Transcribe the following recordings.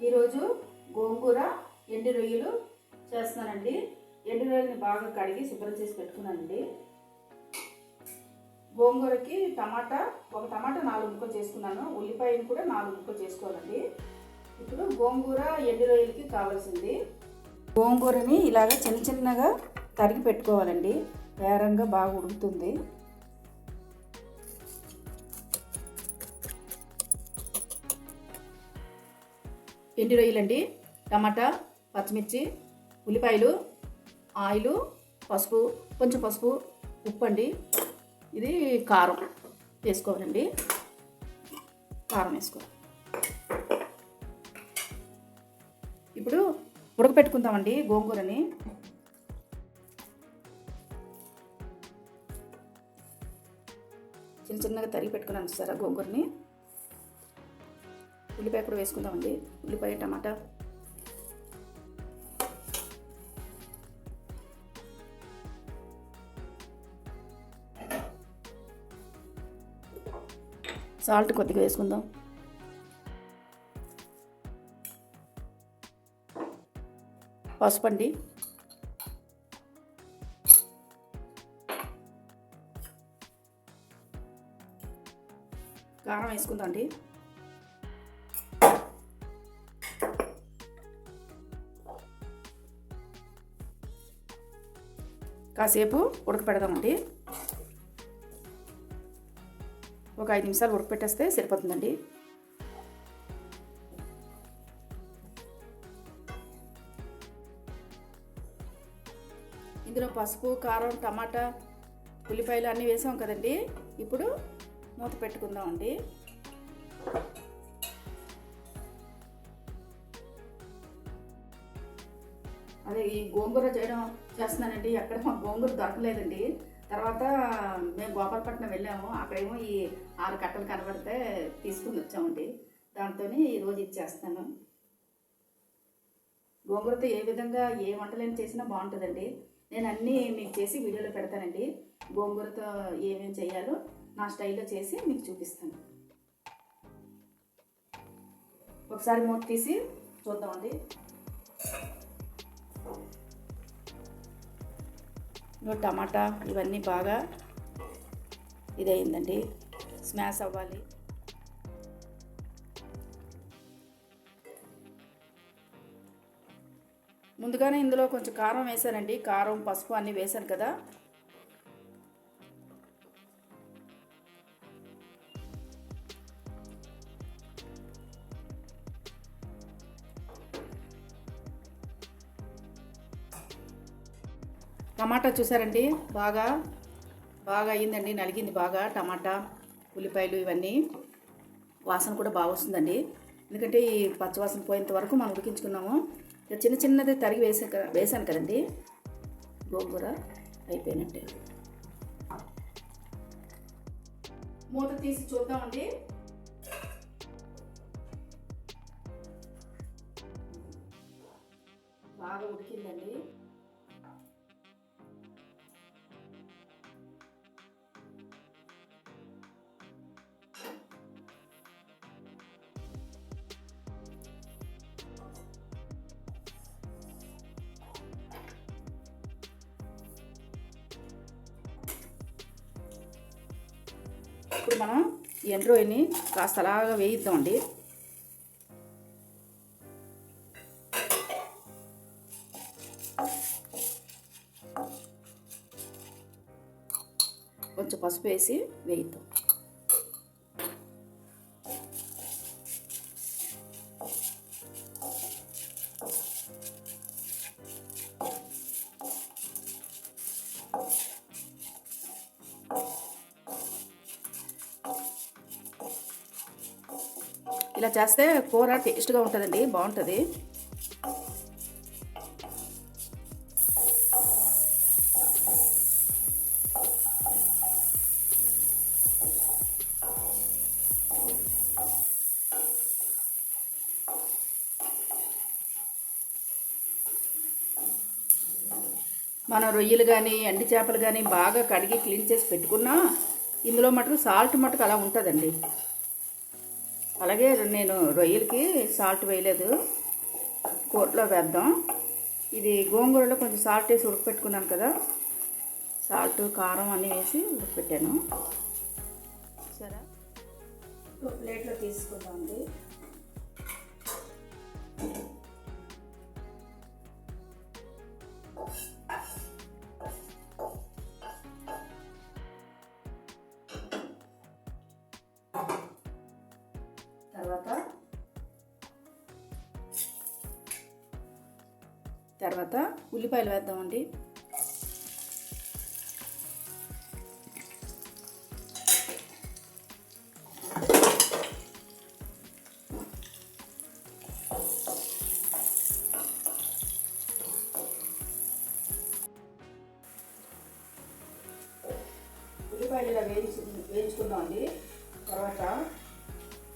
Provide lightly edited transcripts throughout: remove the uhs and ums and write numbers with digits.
ఈరోజు గోంగూర ఎండు రొయ్యలు చేస్తున్నానండి. ఎండు రొయ్యలని బాగా కడిగి శుభ్రం చేసి పెట్టుకున్నానండి. గోంగూరకి ఒక టమాటా 4 ముక్కలు చేసుకున్నాను. ఉల్లిపాయలు కూడా 4 ముక్కలు చేసుకోవాలండి. ఇప్పుడు గోంగూర ఎండు రొయ్యలకి కావాల్సింది గోంగూరని ఇలాగ చిన్నగా తరిగి పెట్టుకోవాలండి. వేరంగా బాగా ఉడుకుతుంది. ఎండు రొయ్యలండి, టమాటా, పచ్చిమిర్చి, ఉల్లిపాయలు, ఆయిలు, పసుపు, కొంచెం పసుపు, ఉప్పు అండి. ఇది కారం వేసుకోవాలండి. కారం వేసుకోవాలి. ఇప్పుడు ఉడకపెట్టుకుందామండి గోంగూరని. చిన్నగా తరిగి పెట్టుకున్నాను చూసారా గోంగూరని. ఉల్లిపాయ కూడా వేసుకుందామండి. ఉల్లిపాయ, టమాటా, సాల్ట్ కొద్దిగా వేసుకుందాం. పసుపు అండి, కారం వేసుకుందాం అండి. కాసేపు ఉడకపెడదామండి. ఒక 5 నిమిషాలు ఉడకపెట్టేస్తే సరిపోతుందండి. ఇందులో పసుపు, కారం, టమాటా, ఉల్లిపాయలు అన్నీ వేసాం కదండి. ఇప్పుడు మూత పెట్టుకుందామండి. అదే ఈ గోంగూర చేస్తున్నానండి. అక్కడ మాకు గోంగూర దొరకలేదండి. తర్వాత మేము గోపాలపట్నం వెళ్ళాము. అక్కడేమో ఈ 6 కట్టలు కనబడితే తీసుకుని వచ్చామండి. దాంతో ఈరోజు ఇది చేస్తాను. గోంగూరతో ఏ విధంగా ఏ వంటలైనా చేసినా బాగుంటుందండి. నేను అన్నీ మీకు చేసి వీడియోలో పెడతానండి. గోంగూరతో ఏమేమి చేయాలో నా స్టైల్లో చేసి మీకు చూపిస్తాను. ఒకసారి మూత తీసి చూద్దామండి. టమాటా ఇవన్నీ బాగా ఇదయిందండి. స్మాష్ అవ్వాలి. ముందుగానే ఇందులో కొంచెం కారం వేసానండి. కారం, పసుపు అన్నీ వేసాను కదా. టమాటా చూసారండి, బాగా అయ్యిందండి. నలిగింది బాగా టమాటా, ఉల్లిపాయలు ఇవన్నీ. వాసన కూడా బాగా వస్తుందండి. ఎందుకంటే ఈ పచ్చివాసన పోయేంత వరకు మనం ఉడికించుకున్నాము. చిన్నది తరిగి వేసాను కదండి. గోంగూర అయిపోయినట్టే. మూత తీసి చూద్దామండి. బాగా ఉడికిందండి. ఇప్పుడు మనం ఎండు రొయ్యని కాస్త అలాగా వేయిద్దామండి. కొంచెం పసుపు వేసి వేయిద్దాం. ఇలా చేస్తే కూర టేస్ట్గా ఉంటుందండి, బాగుంటుంది. మనం రొయ్యలు కానీ ఎండు చేపలు కానీ బాగా కడిగి క్లీన్ చేసి పెట్టుకున్నా ఇందులో మటుకు సాల్ట్ మటుకు అలా ఉంటుందండి. అలాగే నేను రొయ్యలకి సాల్ట్ వేయలేదు, కూరలో వేద్దాం. ఇది గోంగూరలో కొంచెం సాల్ట్ వేసి ఉడకపెట్టుకున్నాను కదా, సాల్ట్ కారం అన్నీ వేసి ఉడకపెట్టాను. సరే, ప్లేట్లో తీసుకుందామండి. తర్వాత ఉల్లిపాయలు వేద్దామండి. ఉల్లిపాయలు ఇలా వేయించుకుందామండి. తర్వాత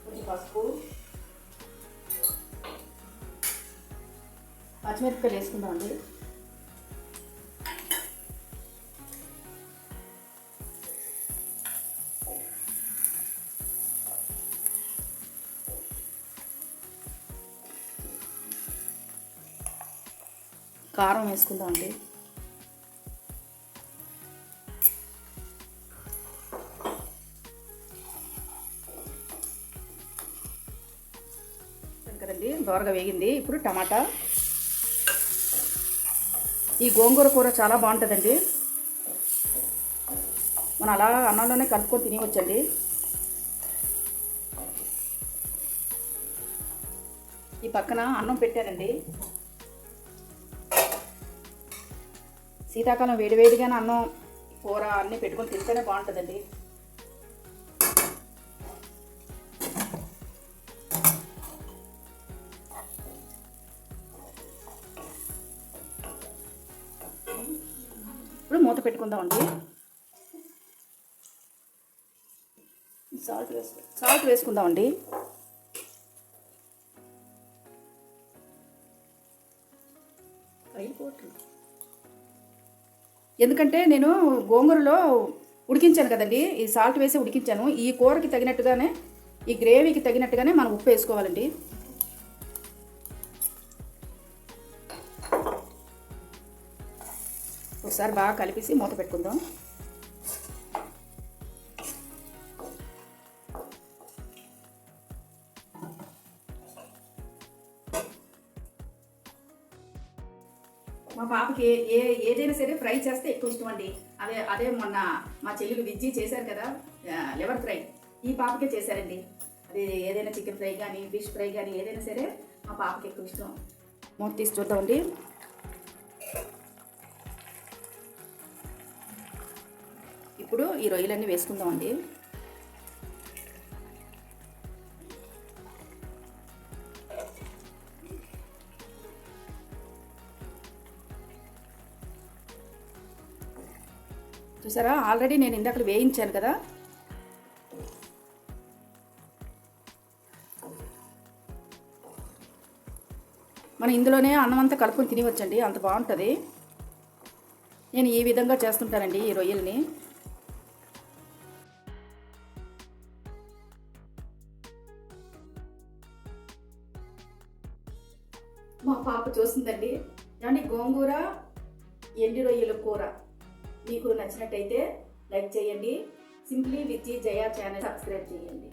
కొంచెం పసుపు, పచ్చిమిరపకాయలు వేసుకుందామండి. కారం వేసుకుందామండి. కదండి, దోరగా వేగింది. ఇప్పుడు టమాటా. ఈ గోంగూర కూర చాలా బాగుంటుందండి. మనం అలా అన్నంలోనే కలుపుకొని తినవచ్చండి. ఈ పక్కన అన్నం పెట్టారండి. శీతాకాలం వేడివేడిగానే అన్నం కూర అన్నీ పెట్టుకొని తింటేనే బాగుంటుందండి. ఇప్పుడు మూత పెట్టుకుందామండి. సాల్ట్ వేసుకుందామండి. ఎందుకంటే నేను గోంగూరలో ఉడికించాను కదండి, ఈ సాల్ట్ వేసి ఉడికించాను. ఈ కూరకి తగినట్టుగానే, ఈ గ్రేవీకి తగినట్టుగానే మనం ఉప్పు వేసుకోవాలండి. ఒకసారి బాగా కలిపేసి మూత పెట్టుకుందాం. మా పాపకి ఏదైనా సరే ఫ్రై చేస్తే ఎక్కువ ఇష్టం అండి. అదే మొన్న మా చెల్లెలు విజ్జి చేశారు కదా లివర్ ఫ్రై, ఈ పాపకే చేశారండి. అది ఏదైనా చికెన్ ఫ్రై కానీ ఫిష్ ఫ్రై కానీ ఏదైనా సరే మా పాపకి ఎక్కువ ఇష్టం. మూత తీసి చూద్దామండి. ఇప్పుడు ఈ రొయ్యలన్నీ వేసుకుందామండి. చూసారా, ఆల్రెడీ నేను ఇందాక వేయించాను కదా. మనం ఇందులోనే అన్నం అంతా కలుపుకొని తినవచ్చండి, అంత బాగుంటుంది. నేను ఈ విధంగా చేస్తుంటానండి ఈ రొయ్యల్ని. మా పాప చూస్తుందండి. ఏమండి, గోంగూర ఎండి రొయ్యల కూర మీకు నచ్చినట్టయితే లైక్ చేయండి. Simply with Jaya channel subscribe చేయండి.